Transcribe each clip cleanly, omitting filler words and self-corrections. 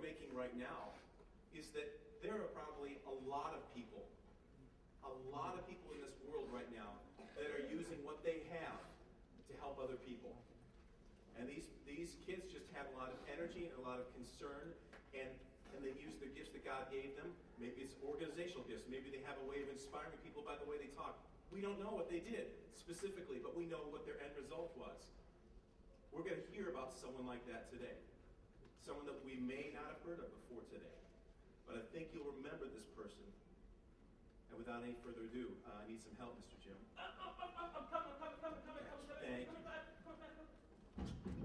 we're making right now is that there are probably a lot of people in this world right now that are using what they have to help other people. And these kids just have a lot of energy and a lot of concern, and they use the gifts that God gave them. Maybe it's organizational gifts. Maybe they have a way of inspiring people by the way they talk. We don't know what they did specifically, but we know what their end result was. We're going to hear about someone like that today. Someone that we may not have heard of before today. But I think you'll remember this person. And without any further ado, I need some help, Mr. Jim. I'm coming. Thank you.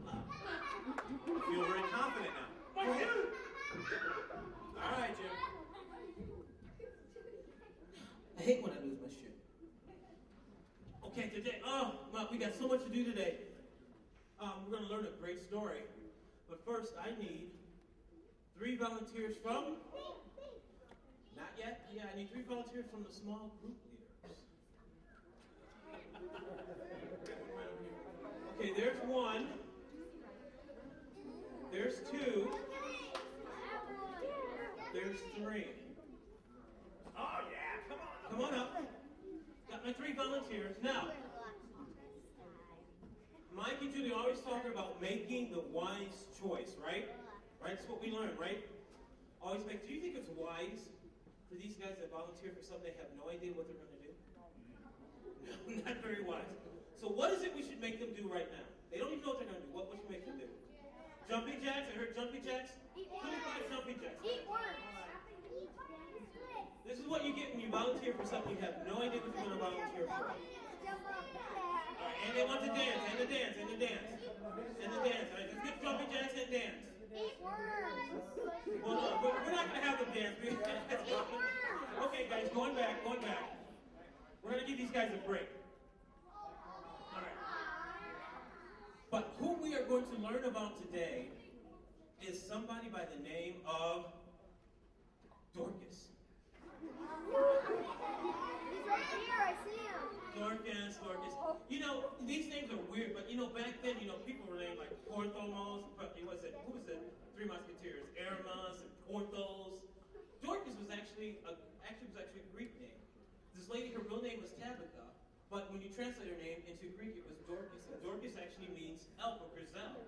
I feel very confident now. My shoe! All right, Jim. I hate when I lose my shoe. Okay, today, we got so much to do today. We're going to learn a great story. But first, I need 3 volunteers from... Not yet? Yeah, I need 3 volunteers from the small group leaders. Okay, there's 1. There's 2. There's 3. Oh, yeah, come on. Come on up. Got my 3 volunteers. Now, Mike and Julie always talk about making the wise choice, right? Right? That's what we learn, right? Always make. Do you think it's wise for these guys that volunteer for something they have no idea what they're going to do? No, not very wise. So what is it we should make them do right now? They don't even know what they're going to do. What should we make them do? Jumping jacks? I heard jumping jacks. 25 jumping jacks. Eat worms. This is what you get when you volunteer for something you have no idea what you're going to volunteer for. All right, and they want to dance, and the dance. All right, let's get jumping jacks and dance. Eat worms. Well, no, we're not going to have them dance. Okay, guys, going back. We're going to give these guys a break. All right. But who we are going to learn about today is somebody by the name of Dorcas. He's right here, I see him. Dorcas. You know, these names are weird, but you know, back then, you know, people were named like Porthos. Who was it? 3 Musketeers, Aramis and Porthos. Dorcas was actually a Greek name. This lady, her real name was Tabitha, but when you translate her name into Greek, it was Dorcas. And Dorcas actually means elf or gazelle.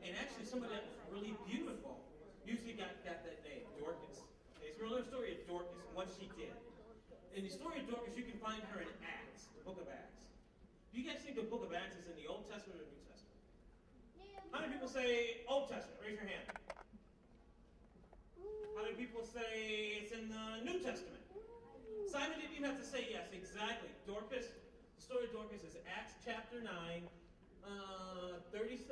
And actually, somebody that was really beautiful usually got that name, Dorcas. Okay, so we're going to learn the story of Dorcas and what she did. In the story of Dorcas, you can find her in Acts, the book of Acts. Do you guys think the book of Acts is in the Old Testament or New Testament? How many people say Old Testament? Raise your hand. How many people say it's in the New Testament? Simon didn't even have to say yes, exactly. Dorcas, the story of Dorcas is Acts chapter 9, 36.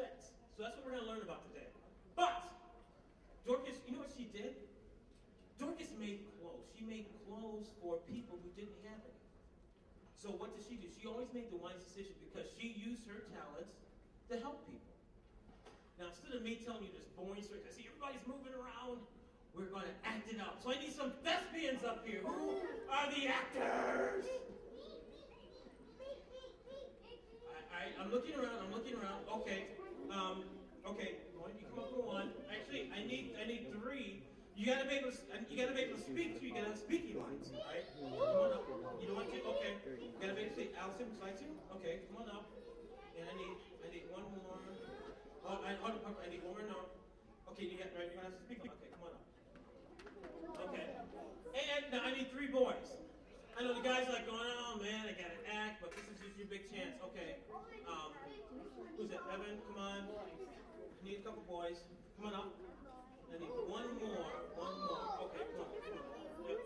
So that's what we're going to learn about today. But, Dorcas, you know what she did? Dorcas made clothes. She made clothes for people who didn't have any. So what did she do? She always made the wise decision because she used her talents to help people. Now, instead of me telling you this boring story, I see everybody's moving around, we're going to act it out. So I need some thespians up here. Who are the actors? I'm looking around. Okay. Okay. You come up for 1. Actually, I need 3. You gotta be able to speak too. You gotta have speaking lines, all right? Come on up. You don't want to? Okay. You gotta be able to say, Allison, would you like to? Okay, come on up. And I need 1 more. Oh, I need 1 more. No. Okay, you got right. You're gonna have to speak. Okay, come on up. Okay. And now I need 3 boys. I know the guys are like going, oh man, I gotta act, but this is just your big chance. Okay. Who's that? Evan, come on. I need a couple boys. Come on up. I need 1 more. Okay, come on. Yep.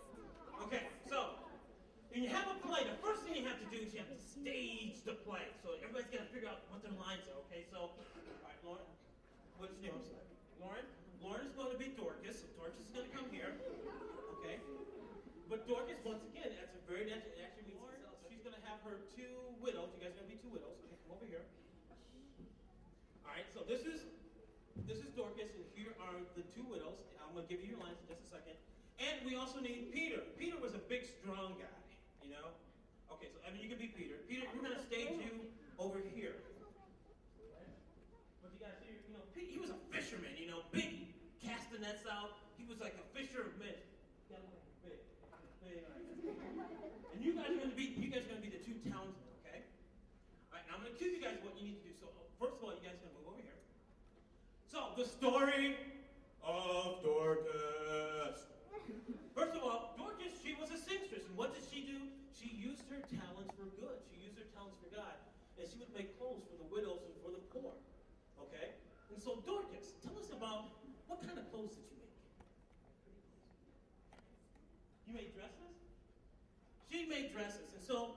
Okay, so when you have a play, the first thing you have to do is you have to stage the play. So everybody's got to figure out what their lines are, okay? So, all right, Lauren, what's your name? Lauren is going to be Dorcas. So Dorcas is going to come here, okay? But Dorcas, once again, that's a very natural, it actually means herself. She's going to have her 2 widows. You guys are going to be 2 widows. Okay, come over here. All right, so this is Dorcas, and here are the 2 widows. I'm going to give you your lines in just a second. And we also need Peter. Peter was a big, strong guy, you know? Okay, so Evan, you can be Peter. Peter, we're going to stage you over here. But you guys see, you know, Pete, he was a fisherman, you know, big castanet that's how he was like a fisher of men. Big. And you guys are gonna be the two townsmen, okay? All right, now I'm gonna give you guys what you need to do. So first of all, you guys are gonna move over here. So the story of Dorcas. First of all, Dorcas, she was a seamstress, and what did she do? She used her talents for good. She used her talents for God, and she would make clothes for the widows and for the poor. Okay? And so Dorcas, tell us about what kind of clothes did you make? You made dresses? She made dresses, and so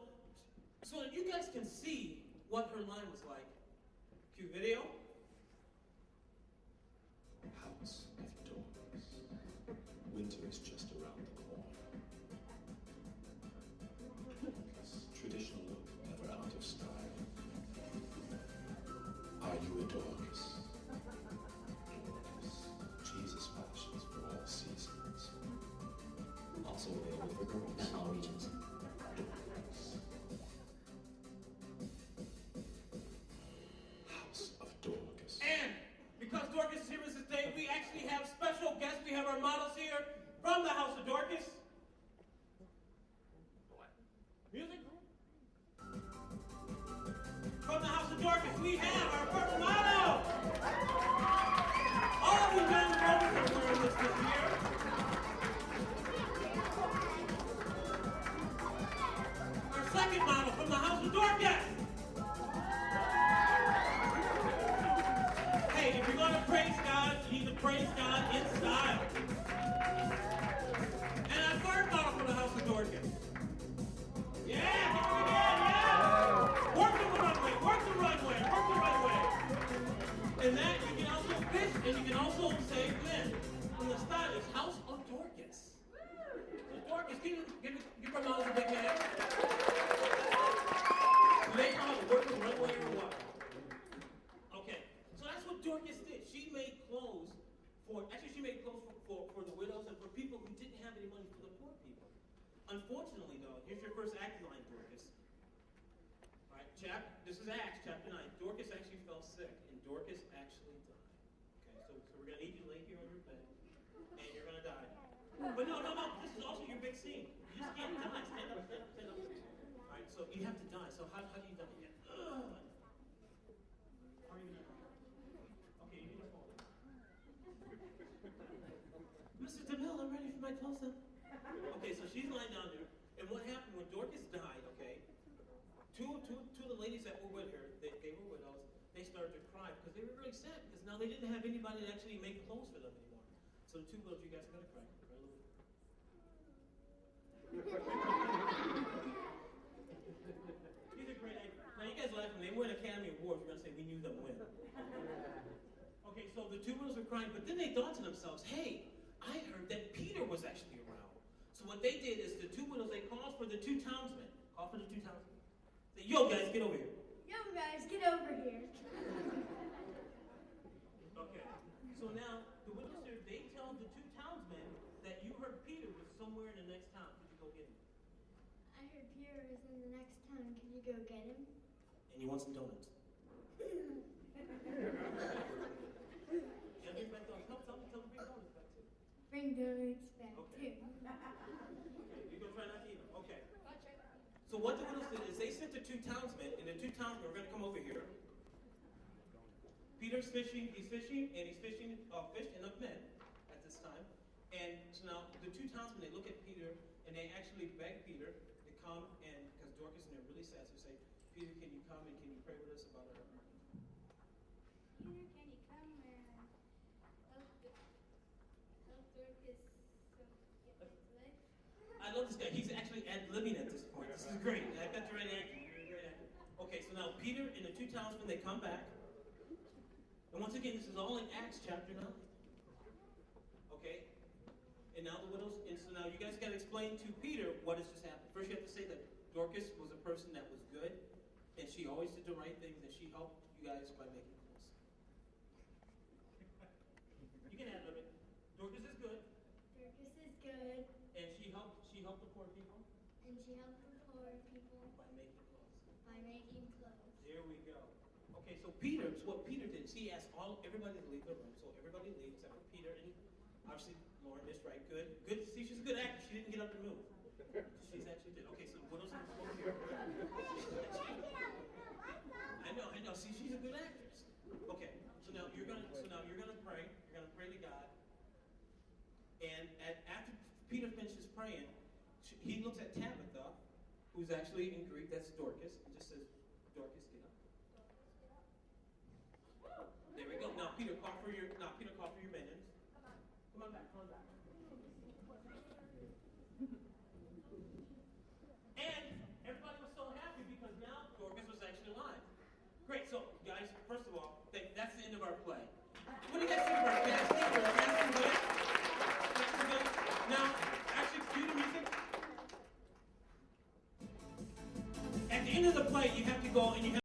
that you guys can see what her line was like. Cue video. House of Dorks. Winter is just around the corner. Traditional look, never out of style. Are you a Dorcas? Dorcas. Jesus fashions for all seasons. Also available for girls. And all regions. Dorcas. House of Dorcas. And because Dorcas is here with us today, we actually have special guests. We have our models here from the House of Dorcas. What? Music? From the House of Dorcas, we have our first model. All of you men and women are wearing this year. Our second model from the House of Dorcas. Hey, if you're going to praise God, you need to praise God in style. And our third model from the House of Dorcas. Yeah, here we go, yeah. Work the runway, work the runway, work the runway. And that, you can also fish, and you can also say when. And the style is House of Dorcas. So Dorcas, give our models a big hand. Do they call it work the runway or what? Okay, so that's what Dorcas did. She made clothes for the widows and for people who didn't have any money, for the poor people. Unfortunately, though, here's your first act line, Dorcas. All right, this is Acts chapter 9. Dorcas actually fell sick, and Dorcas actually died. Okay, so we're going to need you to lay here on your bed, and you're going to die. But no, this is also your big scene. You just can't die. Stand up. All right, so you have to die. So how do you die? How are you going to die? Okay, you need to fall. Mr. DeMille, I'm ready for my close-up. Okay, so she's lying down there, and what happened when Dorcas died, okay, two of the ladies that were with her, they were widows, they started to cry because they were really sad because now they didn't have anybody to actually make clothes for them anymore. So the two widows, you guys are going to cry. Cry a little bit. These are great actors. Now you guys laughing, they win Academy Awards, we're going to say we knew them win. Okay, so the two widows were crying, but then they thought to themselves, hey, I heard that Peter was actually around. So what they did is the two widows, they called for the two townsmen. Called for the two townsmen. Say, yo guys, get over here. Yo guys, get over here. Okay. So now, the widows here, they tell the two townsmen that you heard Peter was somewhere in the next town. Could you go get him? I heard Peter was in the next town. Could you go get him? And you want some donuts. Bring donuts back Okay. too. Okay, you're going to try not to eat them. Okay. So what the widows did is they sent the two townsmen, and the two townsmen are going to come over here. Peter's fishing, and he's fishing fish enough men at this time. And so now the two townsmen, they look at Peter, and they actually beg Peter to come, and because Dorcas and they're really sad, so they say, Peter, can you come and can you pray with us about our Peter, can you come and help Dorcas get his leg? I love this guy. He's actually ad-libbing at this point. This is great. I got the right actor. You're a great actor. Okay, so now Peter and the two townsmen, they come back. And once again, this is all in Acts chapter 9. Okay? And now the widows, and so now you guys got to explain to Peter what has just happened. First, you have to say that Dorcas was a person that was good, and she always did the right things, and she helped you guys by making clothes. You can ad-lib it. Dorcas is good. Dorcas is good, And she helped the poor people and she helped the poor people by making clothes. by making clothes. There we go. Okay, so Peter, what Peter did is he asked everybody to leave the room. So everybody leaves except for Peter Obviously, Lauren missed, right? Good. Good. See, she's a good actress. She didn't get up and move. She's actually did. Okay, so what else am I supposed to hear? I know. See, she's a good actress. Okay, so now you're gonna pray. You're gonna pray to God. And after Peter finishes praying, he looks at Tabitha, who's actually in Greek, that's Dorcas, and just says, Dorcas, get up. There we go. Now Peter, call for your minions. Come on back. And everybody was so happy because now Dorcas was actually alive. Great. So guys, first of all, that's the end of our play. What do you guys think of our casting? Our casting good? Casting good? Now, actually, cue the music. At the end of the play, you have to go and you have